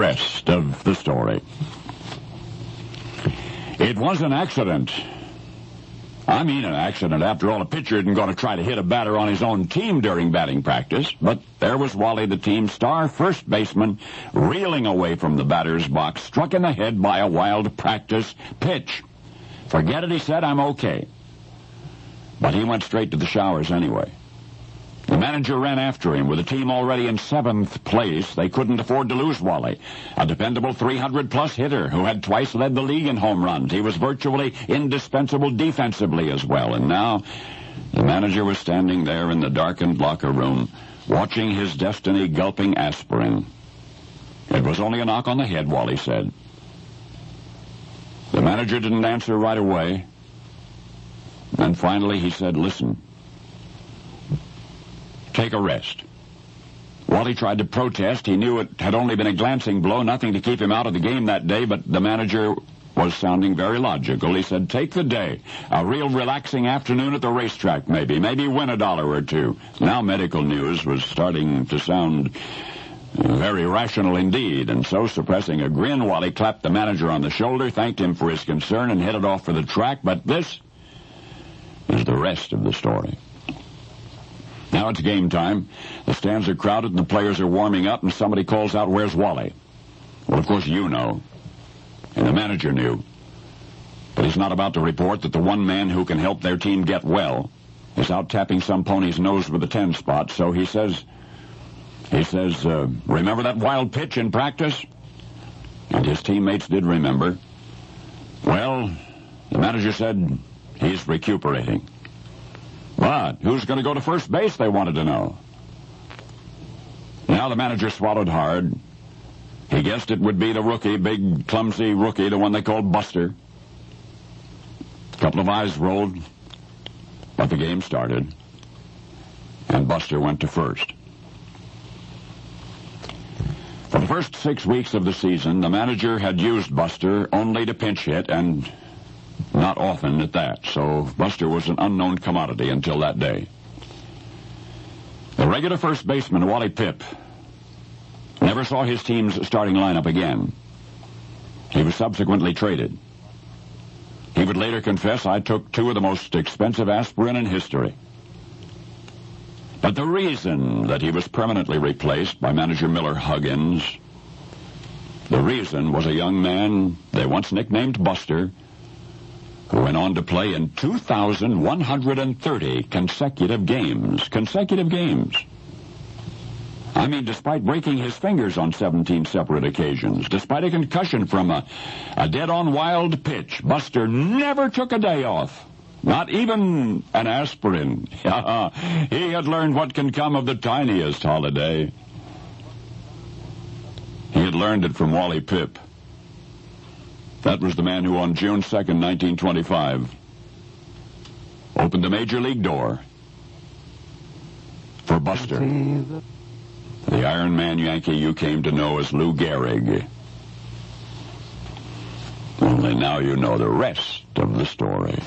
rest of the story. It was an accident. I mean an accident. After all, a pitcher isn't going to try to hit a batter on his own team during batting practice. But there was Wally, the team's star first baseman, reeling away from the batter's box, struck in the head by a wild practice pitch. Forget it, he said, I'm okay. But he went straight to the showers anyway. The manager ran after him. With the team already in 7th place, they couldn't afford to lose Wally, a dependable 300-plus hitter who had twice led the league in home runs. He was virtually indispensable defensively as well. And now the manager was standing there in the darkened locker room, watching his destiny gulping aspirin. It was only a knock on the head, Wally said. The manager didn't answer right away. And finally he said, listen, take a rest. Wally tried to protest. He knew it had only been a glancing blow, nothing to keep him out of the game that day, but the manager was sounding very logical. He said, take the day. A real relaxing afternoon at the racetrack, maybe win $1 or $2. Now medical news was starting to sound very rational indeed, and so, suppressing a grin, Wally clapped the manager on the shoulder, thanked him for his concern, and headed off for the track. But this is the rest of the story. Now it's game time. The stands are crowded and the players are warming up, and somebody calls out, where's Wally? Well, of course you know, and the manager knew. But he's not about to report that the one man who can help their team get well is out tapping some pony's nose with a 10 spot. So he says, remember that wild pitch in practice? And his teammates did remember. Well, the manager said he's recuperating. But who's going to go to first base, they wanted to know. Now the manager swallowed hard. He guessed it would be the rookie, big, clumsy rookie, the one they called Buster. A couple of eyes rolled, but the game started, and Buster went to first. For the first 6 weeks of the season, the manager had used Buster only to pinch hit, and not often at that, so Buster was an unknown commodity until that day. The regular first baseman, Wally Pipp, never saw his team's starting lineup again. He was subsequently traded. He would later confess, I took 2 of the most expensive aspirin in history. But the reason that he was permanently replaced by manager Miller Huggins, the reason was a young man they once nicknamed Buster, who went on to play in 2,130 consecutive games. I mean, despite breaking his fingers on 17 separate occasions, despite a concussion from a dead-on wild pitch, Buster never took a day off, not even an aspirin. He had learned what can come of the tiniest holiday. He had learned it from Wally Pipp. That was the man who on June 2nd, 1925, opened the Major League door for Buster, the Iron Man Yankee you came to know as Lou Gehrig. Only now you know the rest of the story.